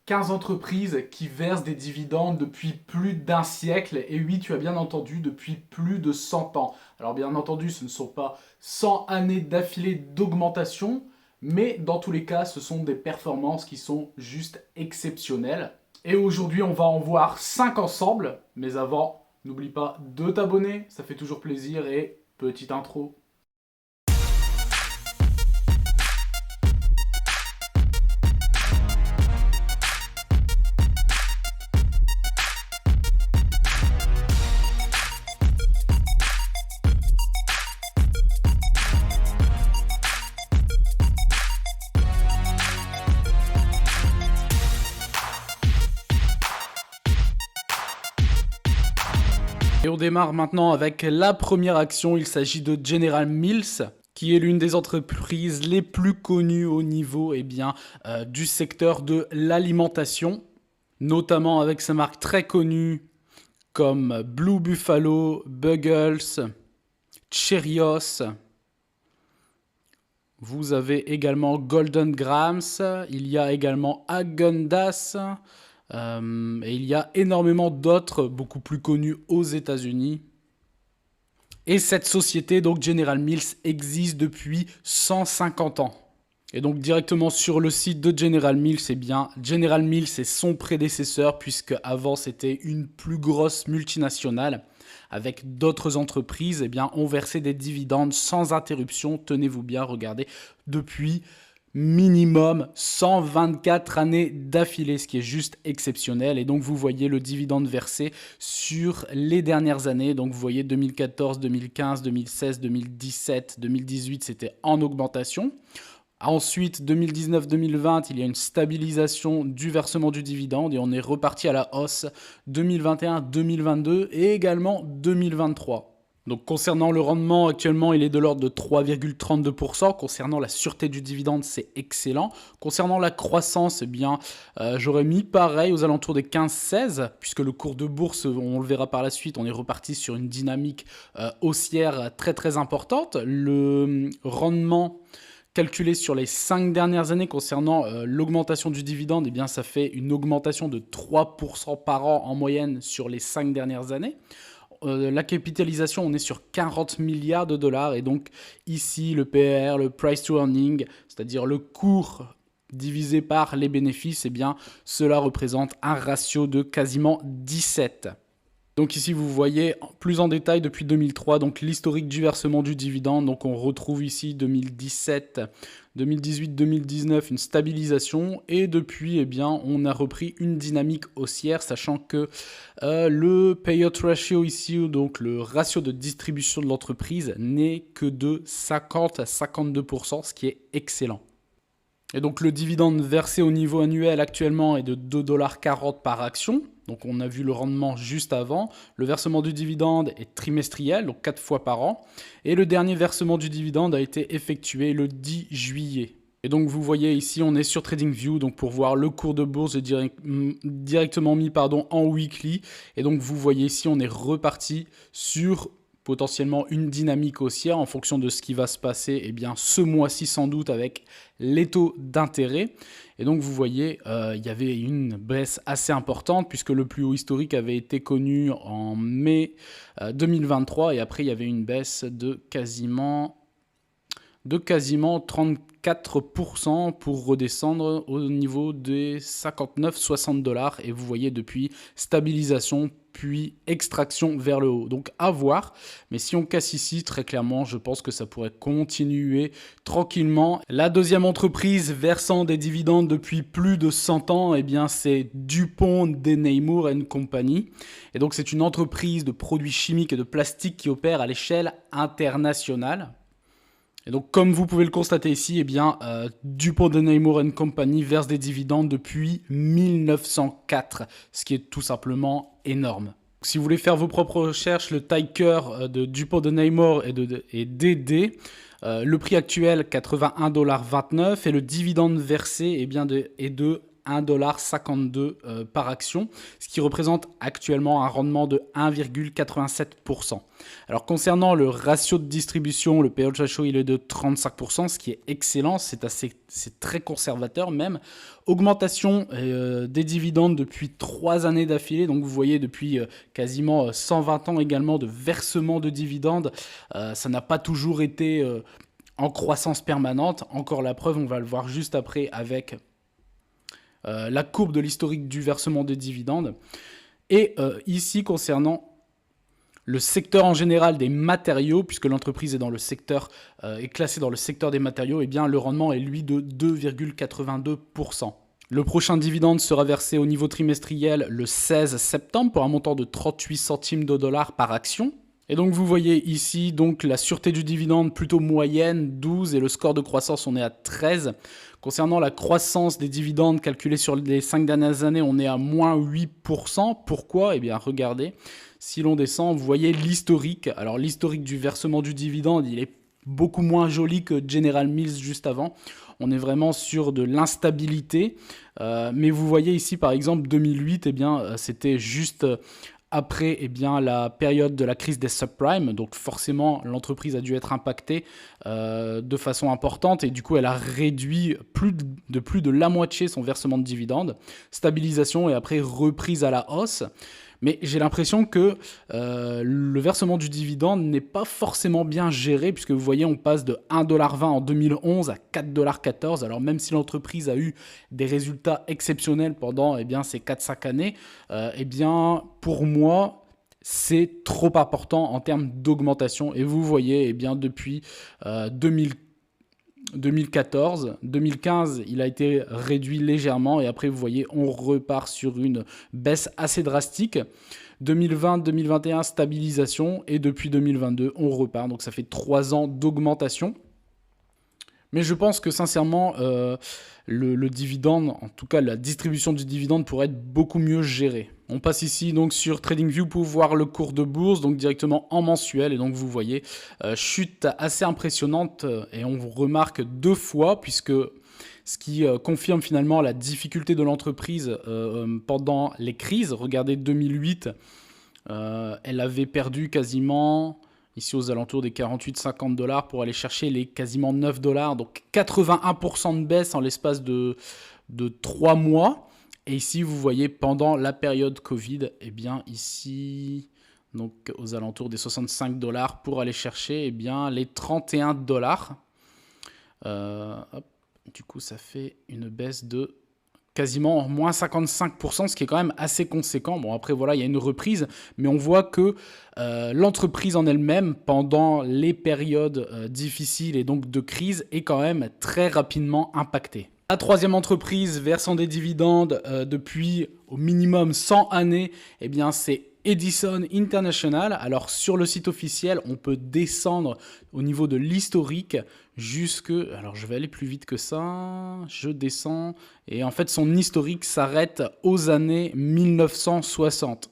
15 entreprises qui versent des dividendes depuis plus d'un siècle. Et oui, tu as bien entendu, depuis plus de 100 ans. Alors bien entendu, ce ne sont pas 100 années d'affilée d'augmentation, mais dans tous les cas, ce sont des performances qui sont juste exceptionnelles. Et aujourd'hui, on va en voir 5 ensemble. Mais avant, n'oublie pas de t'abonner, ça fait toujours plaisir. Et petite intro. Et on démarre maintenant avec la première action. Il s'agit de General Mills, qui est l'une des entreprises les plus connues au niveau du secteur de l'alimentation, notamment avec sa marque très connue comme Blue Buffalo, Buggles, Cheerios. Vous avez également Golden Grams, il y a également Häagen-Dazs, et il y a énormément d'autres beaucoup plus connus aux États-Unis. Et cette société, donc General Mills, existe depuis 150 ans. Et donc directement sur le site de General Mills, General Mills est son prédécesseur, puisque avant c'était une plus grosse multinationale avec d'autres entreprises, ont versé des dividendes sans interruption. Tenez-vous bien, regardez, depuis minimum 124 années d'affilée, ce qui est juste exceptionnel. Et donc vous voyez le dividende versé sur les dernières années. Donc vous voyez 2014, 2015, 2016, 2017, 2018, c'était en augmentation. Ensuite, 2019-2020, il y a une stabilisation du versement du dividende et on est reparti à la hausse 2021-2022 et également 2023. Donc concernant le rendement, actuellement, il est de l'ordre de 3,32%. Concernant la sûreté du dividende, c'est excellent. Concernant la croissance, j'aurais mis pareil aux alentours des 15-16, puisque le cours de bourse, on le verra par la suite, on est reparti sur une dynamique haussière très très importante. Le rendement calculé sur les 5 dernières années concernant l'augmentation du dividende, ça fait une augmentation de 3% par an en moyenne sur les 5 dernières années. La capitalisation, on est sur 40 milliards de dollars. Et donc ici, le PER, le price to earning, c'est-à-dire le cours divisé par les bénéfices, cela représente un ratio de quasiment 17. Donc ici, vous voyez plus en détail depuis 2003, donc l'historique du versement du dividende. Donc on retrouve ici 2017, 2018, 2019, une stabilisation. Et depuis, on a repris une dynamique haussière, sachant que le payout ratio ici, donc le ratio de distribution de l'entreprise, n'est que de 50 à 52%, ce qui est excellent. Et donc le dividende versé au niveau annuel actuellement est de 2,40 $ par action. Donc on a vu le rendement juste avant. Le versement du dividende est trimestriel, donc 4 fois par an. Et le dernier versement du dividende a été effectué le 10 juillet. Et donc vous voyez ici, on est sur TradingView, donc pour voir le cours de bourse directement mis en weekly. Et donc vous voyez ici, on est reparti sur potentiellement une dynamique haussière en fonction de ce qui va se passer ce mois-ci sans doute avec les taux d'intérêt. Et donc vous voyez, il y avait une baisse assez importante puisque le plus haut historique avait été connu en mai 2023 et après il y avait une baisse de quasiment 34% pour redescendre au niveau des 59-60 $ et vous voyez depuis stabilisation puis extraction vers le haut. Donc à voir, mais si on casse ici, très clairement, je pense que ça pourrait continuer tranquillement. La deuxième entreprise versant des dividendes depuis plus de 100 ans, c'est DuPont de Nemours & Company. Et donc c'est une entreprise de produits chimiques et de plastique qui opère à l'échelle internationale. Et donc, comme vous pouvez le constater ici, DuPont de Nemours & Company verse des dividendes depuis 1904, ce qui est tout simplement énorme. Si vous voulez faire vos propres recherches, le Ticker de DuPont de Nemours est DD. Le prix actuel, 81,29 $ et le dividende versé est de 1,52 $ par action, ce qui représente actuellement un rendement de 1,87%. Alors concernant le ratio de distribution, le payout ratio il est de 35%, ce qui est excellent, c'est très conservateur même. Augmentation des dividendes depuis 3 années d'affilée, donc vous voyez depuis quasiment 120 ans également de versement de dividendes, ça n'a pas toujours été en croissance permanente. Encore la preuve, on va le voir juste après avec la courbe de l'historique du versement des dividendes. Et ici, concernant le secteur en général des matériaux, puisque l'entreprise est, est classée dans le secteur des matériaux, eh bien, le rendement est lui de 2,82%. Le prochain dividende sera versé au niveau trimestriel le 16 septembre pour un montant de 38 centimes de dollars par action. Et donc vous voyez ici donc la sûreté du dividende plutôt moyenne, 12, et le score de croissance, on est à 13. Concernant la croissance des dividendes calculée sur les 5 dernières années, on est à moins 8%. Pourquoi ? Eh bien regardez, si l'on descend, vous voyez l'historique. Alors l'historique du versement du dividende, il est beaucoup moins joli que General Mills juste avant. On est vraiment sur de l'instabilité. Mais vous voyez ici par exemple 2008, eh bien c'était juste après la période de la crise des subprimes, donc forcément l'entreprise a dû être impactée de façon importante et du coup elle a réduit plus de la moitié son versement de dividendes, stabilisation et après reprise à la hausse. Mais j'ai l'impression que le versement du dividende n'est pas forcément bien géré, puisque vous voyez, on passe de 1,20 $ en 2011 à 4,14 $. Alors même si l'entreprise a eu des résultats exceptionnels pendant ces 4-5 années, pour moi, c'est trop important en termes d'augmentation. Et vous voyez, depuis 2014, 2015, il a été réduit légèrement et après, vous voyez, on repart sur une baisse assez drastique. 2020, 2021, stabilisation et depuis 2022, on repart. Donc, ça fait 3 ans d'augmentation. Mais je pense que sincèrement, le dividende, en tout cas la distribution du dividende pourrait être beaucoup mieux gérée. On passe ici donc sur TradingView pour voir le cours de bourse, donc directement en mensuel. Et donc vous voyez, chute assez impressionnante et on vous remarque 2 fois puisque ce qui confirme finalement la difficulté de l'entreprise pendant les crises. Regardez 2008, elle avait perdu quasiment ici aux alentours des 48-50 $ pour aller chercher les quasiment 9 $. Donc 81% de baisse en l'espace de 3 mois. Et ici, vous voyez, pendant la période Covid, ici, donc aux alentours des 65 $ pour aller chercher les 31 $. Du coup, ça fait une baisse de quasiment moins 55%, ce qui est quand même assez conséquent. Bon, après, voilà, il y a une reprise, mais on voit que l'entreprise en elle-même, pendant les périodes difficiles et donc de crise, est quand même très rapidement impactée. La troisième entreprise versant des dividendes depuis au minimum 100 années, c'est Edison International. Alors sur le site officiel, on peut descendre au niveau de l'historique jusque... Alors je vais aller plus vite que ça, je descends. Et en fait son historique s'arrête aux années 1960.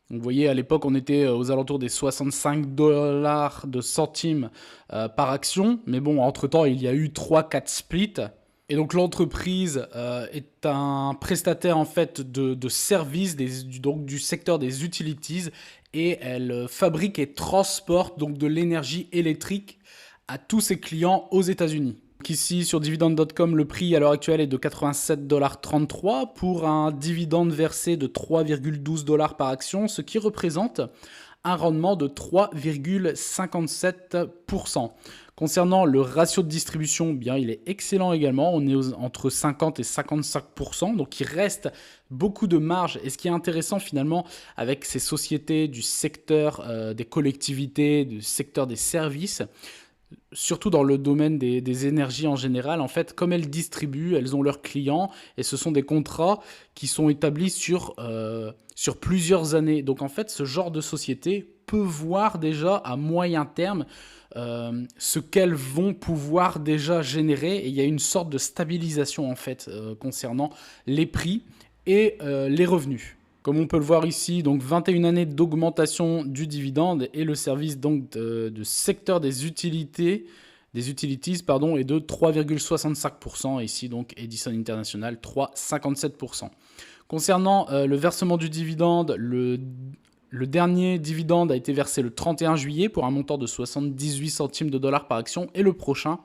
Donc, vous voyez, à l'époque, on était aux alentours des 65 $ de centimes par action. Mais bon, entre-temps, il y a eu 3-4 splits. Et donc, l'entreprise est un prestataire en fait de services donc, du secteur des utilities. Et elle fabrique et transporte donc, de l'énergie électrique à tous ses clients aux États-Unis. Donc ici, sur dividende.com, le prix à l'heure actuelle est de 87,33 $ pour un dividende versé de 3,12 $ par action, ce qui représente un rendement de 3,57%. Concernant le ratio de distribution, il est excellent également. On est entre 50 et 55%, donc il reste beaucoup de marge. Et ce qui est intéressant finalement avec ces sociétés du secteur des collectivités, du secteur des services, surtout dans le domaine des énergies en général, en fait, comme elles distribuent, elles ont leurs clients et ce sont des contrats qui sont établis sur plusieurs années. Donc en fait, ce genre de société peut voir déjà à moyen terme ce qu'elles vont pouvoir déjà générer et il y a une sorte de stabilisation en fait concernant les prix et les revenus. Comme on peut le voir ici, donc 21 années d'augmentation du dividende et le service donc du secteur des utilités des utilities pardon, est de 3,65%. Ici, donc, Edison International, 3,57%. Concernant le versement du dividende, le dernier dividende a été versé le 31 juillet pour un montant de 78 centimes de dollars par action. Et le prochain,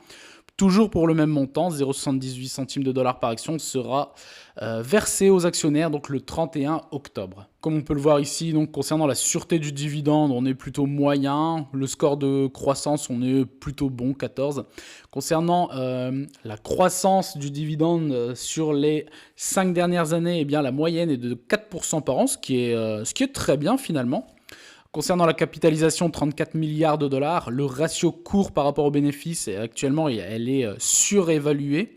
toujours pour le même montant, 0,78 centimes de dollars par action, sera versé aux actionnaires donc le 31 octobre. Comme on peut le voir ici, donc, concernant la sûreté du dividende, on est plutôt moyen. Le score de croissance, on est plutôt bon, 14. Concernant la croissance du dividende sur les 5 dernières années, eh bien, la moyenne est de 4% par an, ce qui est très bien finalement. Concernant la capitalisation, 34 milliards de dollars, le ratio court par rapport aux bénéfices, actuellement, elle est surévaluée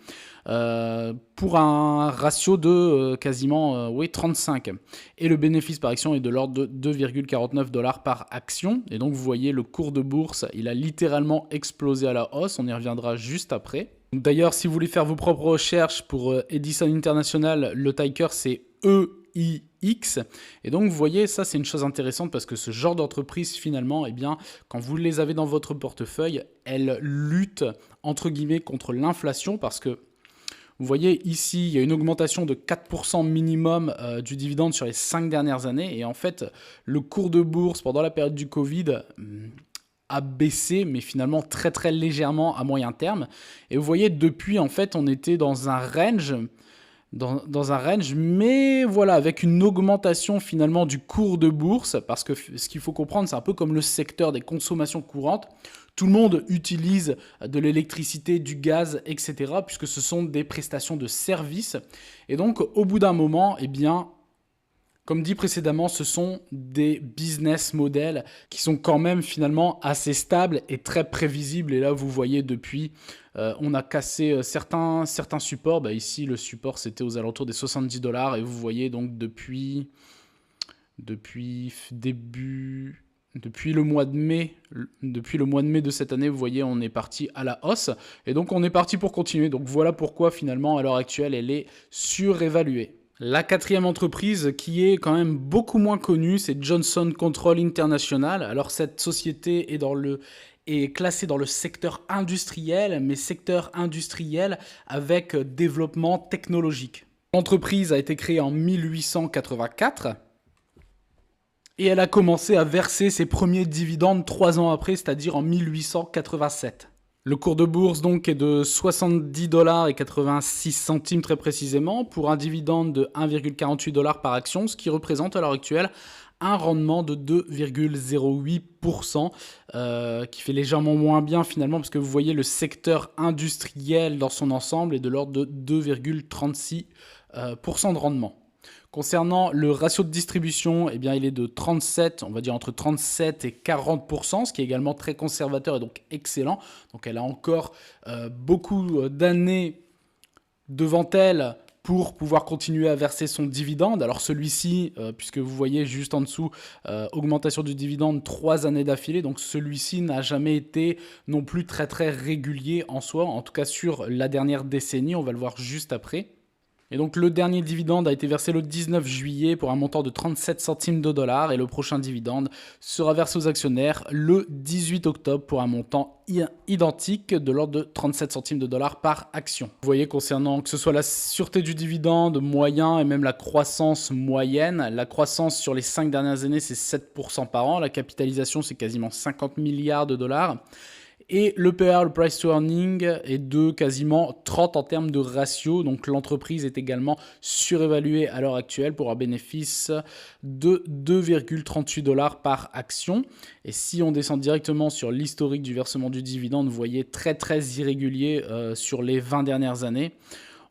pour un ratio de quasiment 35. Et le bénéfice par action est de l'ordre de 2,49 dollars par action. Et donc, vous voyez, le cours de bourse, il a littéralement explosé à la hausse. On y reviendra juste après. D'ailleurs, si vous voulez faire vos propres recherches pour Edison International, le ticker, c'est EIX. Et donc, vous voyez, ça, c'est une chose intéressante parce que ce genre d'entreprise, finalement, eh bien, quand vous les avez dans votre portefeuille, elles luttent, entre guillemets, contre l'inflation parce que, vous voyez, ici, il y a une augmentation de 4% minimum du dividende sur les 5 dernières années. Et en fait, le cours de bourse pendant la période du Covid a baissé, mais finalement très très légèrement à moyen terme. Et vous voyez, depuis, en fait, on était dans un range... Dans un range, mais voilà, avec une augmentation finalement du cours de bourse, parce que ce qu'il faut comprendre, c'est un peu comme le secteur des consommations courantes. Tout le monde utilise de l'électricité, du gaz, etc., puisque ce sont des prestations de services. Et donc, au bout d'un moment, eh bien, comme dit précédemment, ce sont des business models qui sont quand même finalement assez stables et très prévisibles. Et là, vous voyez, depuis, on a cassé certains supports. Bah, ici, le support, c'était aux alentours des 70 dollars. Et vous voyez, donc, depuis le mois de mai, de cette année, vous voyez, on est parti à la hausse. Et donc, on est parti pour continuer. Donc, voilà pourquoi, finalement, à l'heure actuelle, elle est surévaluée. La quatrième entreprise qui est quand même beaucoup moins connue, c'est Johnson Control International. Alors cette société est classée dans le secteur industriel, mais secteur industriel avec développement technologique. L'entreprise a été créée en 1884 et elle a commencé à verser ses premiers dividendes 3 ans après, c'est-à-dire en 1887. Le cours de bourse donc est de 70 dollars et 86 centimes très précisément pour un dividende de 1,48 dollars par action, ce qui représente à l'heure actuelle un rendement de 2,08%, qui fait légèrement moins bien finalement parce que vous voyez le secteur industriel dans son ensemble est de l'ordre de 2,36% de rendement. Concernant le ratio de distribution, eh bien, il est de 37, on va dire entre 37 et 40%, ce qui est également très conservateur et donc excellent. Donc elle a encore beaucoup d'années devant elle pour pouvoir continuer à verser son dividende. Alors celui-ci, puisque vous voyez juste en dessous, augmentation du dividende 3 années d'affilée, donc celui-ci n'a jamais été non plus très très régulier en soi, en tout cas sur la dernière décennie, on va le voir juste après. Et donc le dernier dividende a été versé le 19 juillet pour un montant de 37 centimes de dollars et le prochain dividende sera versé aux actionnaires le 18 octobre pour un montant identique de l'ordre de 37 centimes de dollars par action. Vous voyez, concernant que ce soit la sûreté du dividende moyen et même la croissance moyenne, la croissance sur les 5 dernières années c'est 7% par an, la capitalisation c'est quasiment 50 milliards de dollars. Et le PER, le Price to Earning, est de quasiment 30 en termes de ratio. Donc l'entreprise est également surévaluée à l'heure actuelle pour un bénéfice de 2,38 dollars par action. Et si on descend directement sur l'historique du versement du dividende, vous voyez très très irrégulier sur les 20 dernières années.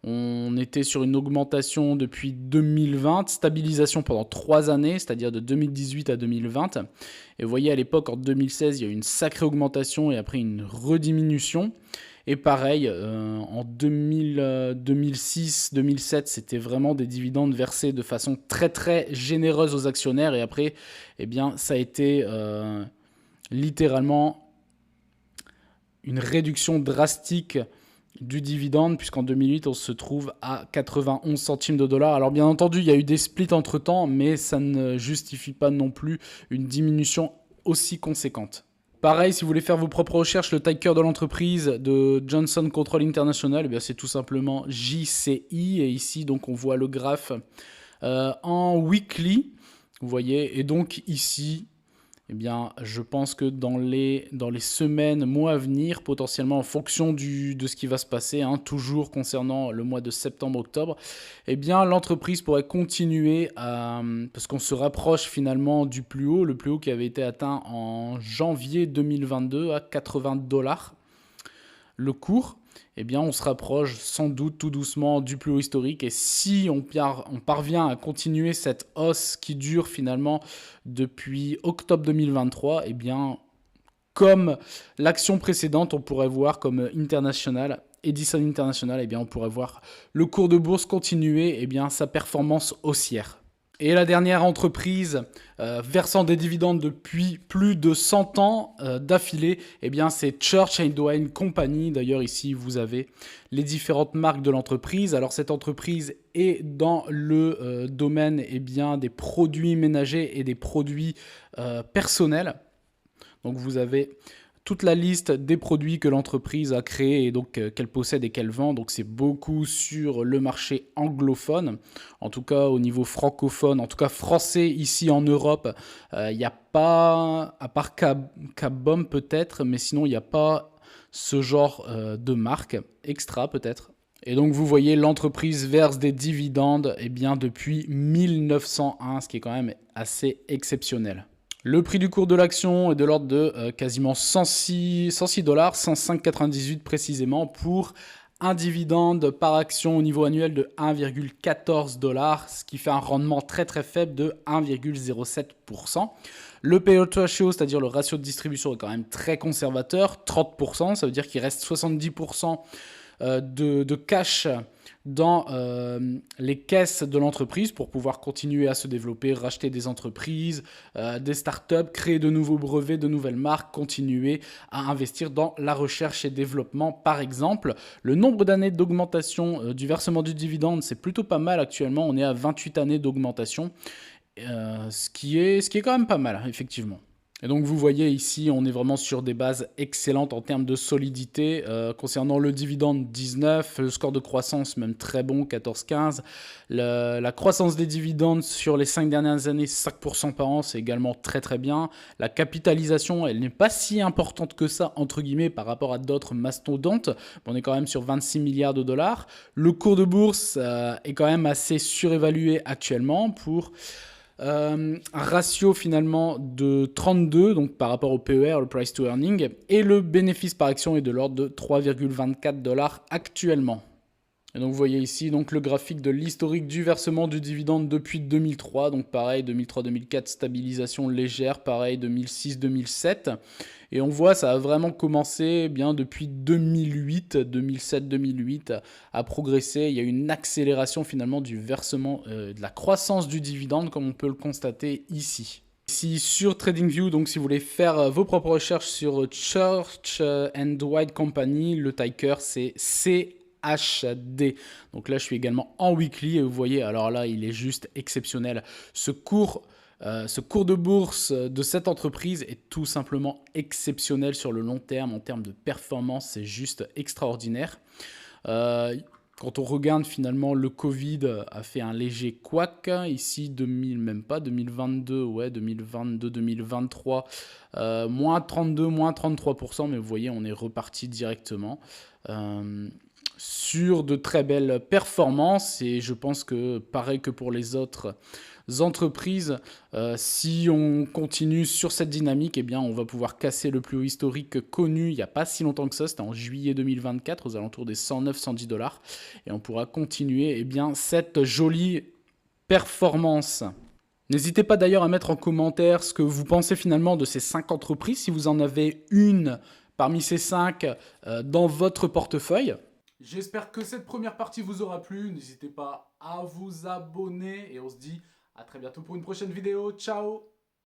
On était sur une augmentation depuis 2020, stabilisation pendant 3 années, c'est-à-dire de 2018 à 2020. Et vous voyez, à l'époque, en 2016, il y a eu une sacrée augmentation et après une rediminution. Et pareil, en 2006, 2007, c'était vraiment des dividendes versés de façon très très généreuse aux actionnaires. Et après, eh bien, ça a été littéralement une réduction drastique du dividende, puisqu'en 2008, on se trouve à 91 centimes de dollars. Alors bien entendu, il y a eu des splits entre-temps, mais ça ne justifie pas non plus une diminution aussi conséquente. Pareil, si vous voulez faire vos propres recherches, le ticker de l'entreprise de Johnson Control International, eh bien, c'est tout simplement JCI. Et ici, donc, on voit le graphe en weekly. Vous voyez, et donc ici, eh bien, je pense que dans les semaines, mois à venir, potentiellement en fonction de ce qui va se passer, toujours concernant le mois de septembre-octobre, eh bien, l'entreprise pourrait continuer parce qu'on se rapproche finalement du plus haut, le plus haut qui avait été atteint en janvier 2022 à 80 $. Le cours, eh bien, on se rapproche sans doute tout doucement du plus haut historique. Et si on parvient à continuer cette hausse qui dure finalement depuis octobre 2023, eh bien, comme l'action précédente, on pourrait voir comme Edison International, eh bien, on pourrait voir le cours de bourse continuer sa performance haussière. Et la dernière entreprise versant des dividendes depuis plus de 100 ans d'affilée, eh bien c'est Church & Dwight Company. D'ailleurs ici vous avez les différentes marques de l'entreprise. Alors cette entreprise est dans le domaine des produits ménagers et des produits personnels. Donc vous avez toute la liste des produits que l'entreprise a créés et donc qu'elle possède et qu'elle vend. Donc c'est beaucoup sur le marché anglophone, en tout cas au niveau francophone, en tout cas français ici en Europe. Il n'y a pas, à part Cabom peut-être, mais sinon il n'y a pas ce genre de marque extra peut-être. Et donc vous voyez, l'entreprise verse des dividendes depuis 1901, ce qui est quand même assez exceptionnel. Le prix du cours de l'action est de l'ordre de quasiment 106 $, 105,98 précisément, pour un dividende par action au niveau annuel de 1,14 $, ce qui fait un rendement très très faible de 1,07%. Le payout ratio, c'est-à-dire le ratio de distribution, est quand même très conservateur, 30%, ça veut dire qu'il reste 70% de cash dans les caisses de l'entreprise pour pouvoir continuer à se développer, racheter des entreprises, des startups, créer de nouveaux brevets, de nouvelles marques, continuer à investir dans la recherche et développement par exemple. Le nombre d'années d'augmentation du versement du dividende, c'est plutôt pas mal actuellement, on est à 28 années d'augmentation, ce qui est quand même pas mal effectivement. Et donc vous voyez ici, on est vraiment sur des bases excellentes en termes de solidité. Concernant le dividende, 19, le score de croissance même très bon, 14,15. La croissance des dividendes sur les 5 dernières années, 5% par an, c'est également très très bien. La capitalisation, elle n'est pas si importante que ça, entre guillemets, par rapport à d'autres mastodontes. On est quand même sur 26 milliards de dollars. Le cours de bourse est quand même assez surévalué actuellement pour... un ratio finalement de 32, donc par rapport au PER, le price to earning, et le bénéfice par action est de l'ordre de 3,24 $ actuellement. Et donc vous voyez ici donc le graphique de l'historique du versement du dividende depuis 2003, donc pareil 2003-2004 stabilisation légère, pareil 2006-2007, et on voit ça a vraiment commencé bien depuis 2007-2008 à progresser. Il y a eu une accélération finalement du versement, de la croissance du dividende comme on peut le constater ici. Ici sur TradingView, donc si vous voulez faire vos propres recherches sur Church & Dwight Company, le ticker c'est CHD. Donc là je suis également en weekly et vous voyez, alors là il est juste exceptionnel. Ce cours de bourse de cette entreprise est tout simplement exceptionnel sur le long terme en termes de performance, c'est juste extraordinaire. Quand on regarde finalement, le Covid a fait un léger couac, ici 2022-2023, moins 32, moins 33%, mais vous voyez on est reparti directement. Sur de très belles performances, et je pense que pareil que pour les autres entreprises, si on continue sur cette dynamique, on va pouvoir casser le plus haut historique connu il n'y a pas si longtemps que ça, c'était en juillet 2024 aux alentours des 109-110 $, et on pourra continuer cette jolie performance. N'hésitez pas d'ailleurs à mettre en commentaire ce que vous pensez finalement de ces 5 entreprises, si vous en avez une parmi ces 5 dans votre portefeuille. J'espère que cette première partie vous aura plu. N'hésitez pas à vous abonner et on se dit à très bientôt pour une prochaine vidéo. Ciao!